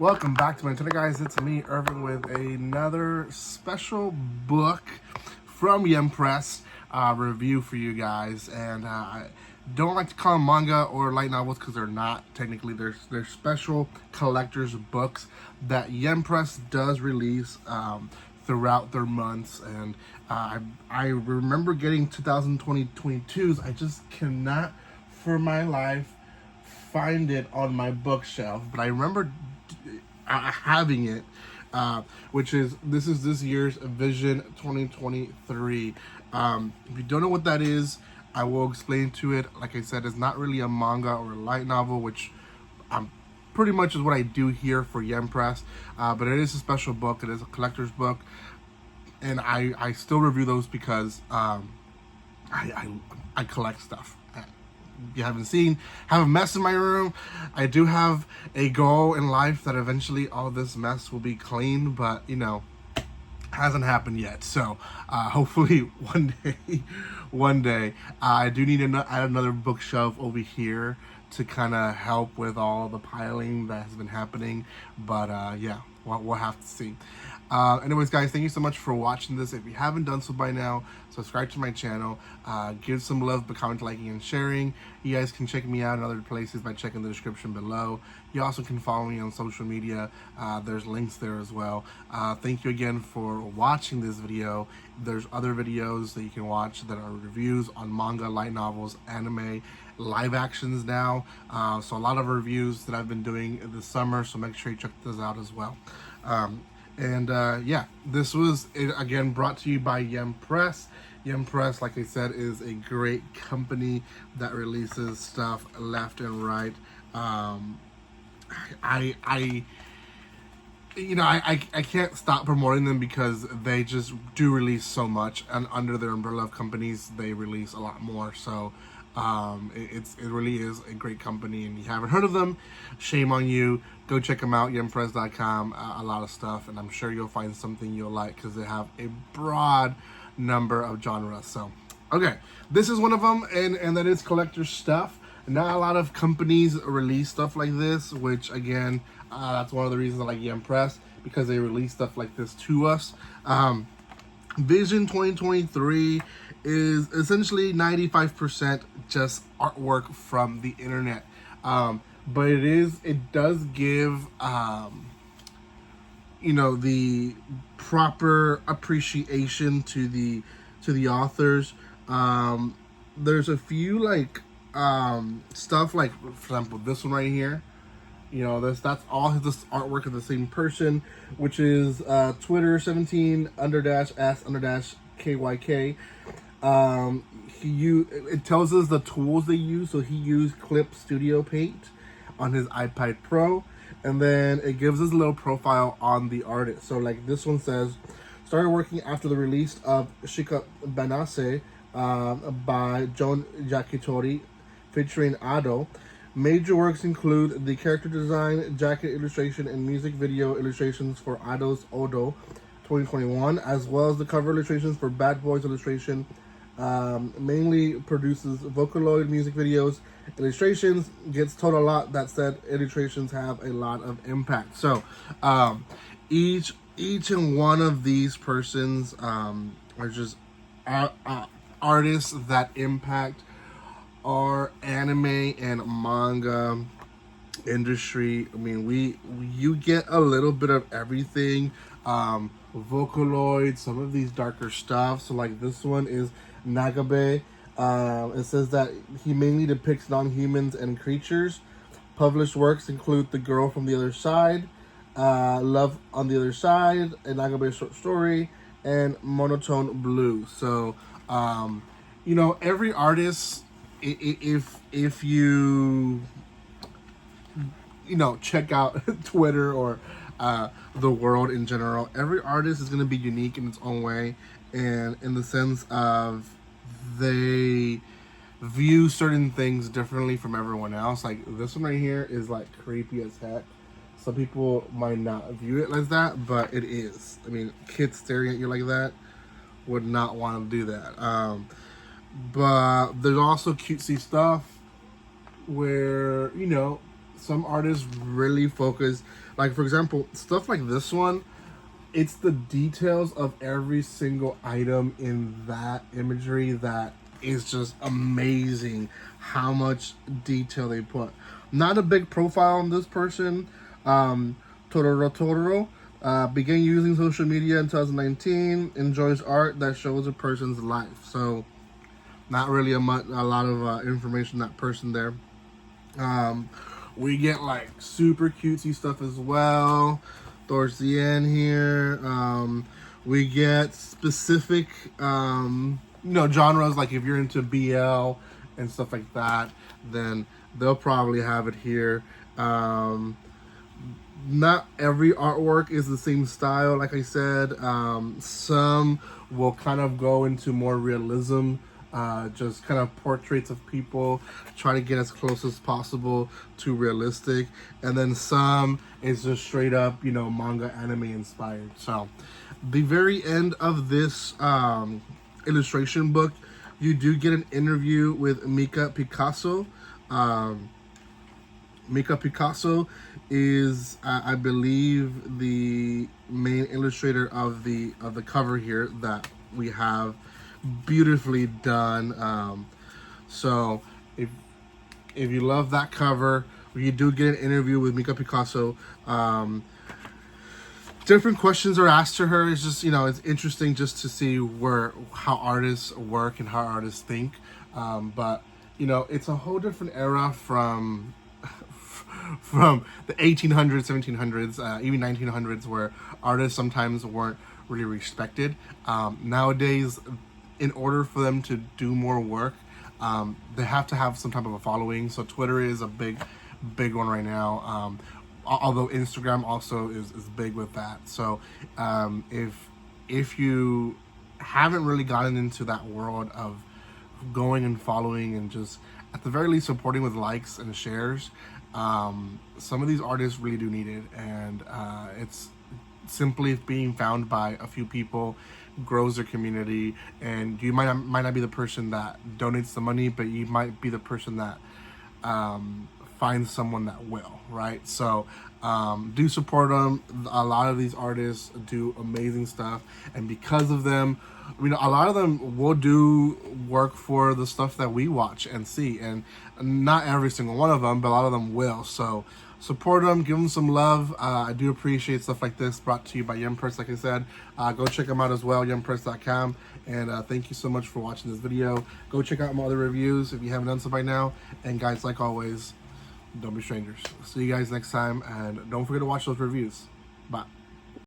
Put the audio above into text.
Welcome back to my channel, guys. It's me, Irvin, with another special book from Yem Press review for you guys. And I don't like to call them manga or light novels because they're not. Technically, they're special collector's books that Yem Press does release throughout their months. And I remember getting 2022's. I just cannot for my life find it on my bookshelf, but I remember having it, which is this year's Vision 2023. If you don't know what that is, I will explain to it. Like I said, it's not really a manga or a light novel, which pretty much is what I do here for Yem Press, but it is a special book. It is a collector's book, and I still review those because I collect stuff. You haven't seen, have a mess in my room. I do have a goal in life that eventually all this mess will be clean, but you know, hasn't happened yet. So hopefully one day. I do need to add another bookshelf over here to kind of help with all the piling that has been happening, but yeah, we'll have to see. Anyways, guys, thank you so much for watching this. If you haven't done so by now, subscribe to my channel, give some love by commenting, liking, and sharing. You guys can check me out in other places by checking the description below. You also can follow me on social media. There's links there as well. Thank you again for watching this video. There's other videos that you can watch that are reviews on manga, light novels, anime, live actions now. So a lot of reviews that I've been doing this summer, so make sure you check those out as well. Yeah, this was again brought to you by Yem Press. Yem Press, like I said, is a great company that releases stuff left and right. I can't stop promoting them because they just do release so much, and under their umbrella of companies, they release a lot more. So it really is a great company, and you haven't heard of them, shame on you. Go check them out, yempress.com. A lot of stuff, and I'm sure you'll find something you'll like because they have a broad number of genres. So okay, this is one of them, and that is collector stuff. Not a lot of companies release stuff like this, which again, that's one of the reasons I like Yem Press, because they release stuff like this to us. Vision 2023 is essentially 95% just artwork from the internet, but it does give the proper appreciation to the authors. There's a few like stuff, like for example this one right here. That's all this artwork of the same person, which is Twitter 17_s_KYK. It tells us the tools they use. So he used Clip Studio Paint on his iPad Pro, and then it gives us a little profile on the artist. So like this one says, started working after the release of Shika Banase by John Yakitori featuring Ado. Major works include the character design, jacket illustration, and music video illustrations for Ado's Odo 2021, as well as the cover illustrations for Bad Boys illustration. Mainly produces Vocaloid music videos, illustrations, gets told a lot. That said, illustrations have a lot of impact. So each and one of these persons are just artists that impact our anime and manga industry. I mean, you get a little bit of everything. Vocaloid, some of these darker stuff. So like this one is Nagabe. It says that he mainly depicts non-humans and creatures. Published works include The Girl from the Other Side, Love on the Other Side, a Nagabe short story, and Monotone Blue. So every artist, if you check out Twitter or the world in general, every artist is going to be unique in its own way, and in the sense of they view certain things differently from everyone else. Like this one right here is like creepy as heck. Some people might not view it like that, but it is. I mean, kids staring at you like that would not want to do that. But there's also cutesy stuff where some artists really focus, like for example, stuff like this one, it's the details of every single item in that imagery that is just amazing how much detail they put. Not a big profile on this person. Totoro began using social media in 2019, enjoys art that shows a person's life. So not really a lot of information on that person there. We get like super cutesy stuff as well towards the end here. We get specific genres, like if you're into BL and stuff like that, then they'll probably have it here. Not every artwork is the same style, like I said. Some will kind of go into more realism, just kind of portraits of people, try to get as close as possible to realistic. And then some is just straight up, manga, anime inspired. So the very end of this illustration book, you do get an interview with Mika Picasso. Mika Picasso is, I believe, the main illustrator of the cover here that we have beautifully done. So if you love that cover, you do get an interview with Mika Picasso. Different questions are asked to her. It's just, it's interesting just to see how artists work and how artists think. But it's a whole different era from the 1800s, 1700s, even 1900s, where artists sometimes weren't really respected. Nowadays, in order for them to do more work, they have to have some type of a following. So Twitter is a big one right now. Although Instagram also is big with that. So if you haven't really gotten into that world of going and following and just at the very least supporting with likes and shares, some of these artists really do need it. And it's simply being found by a few people grows their community, and you might not be the person that donates the money, but you might be the person that finds someone that will, right? So do support them. A lot of these artists do amazing stuff, and because of them, a lot of them will do work for the stuff that we watch and see, and not every single one of them, but a lot of them will. So support them, give them some love. I do appreciate stuff like this brought to you by Yumpress. Like I said, go check them out as well, yumpress.com. And thank you so much for watching this video. Go check out my other reviews if you haven't done so by now. And guys, like always, don't be strangers. See you guys next time, and don't forget to watch those reviews. Bye.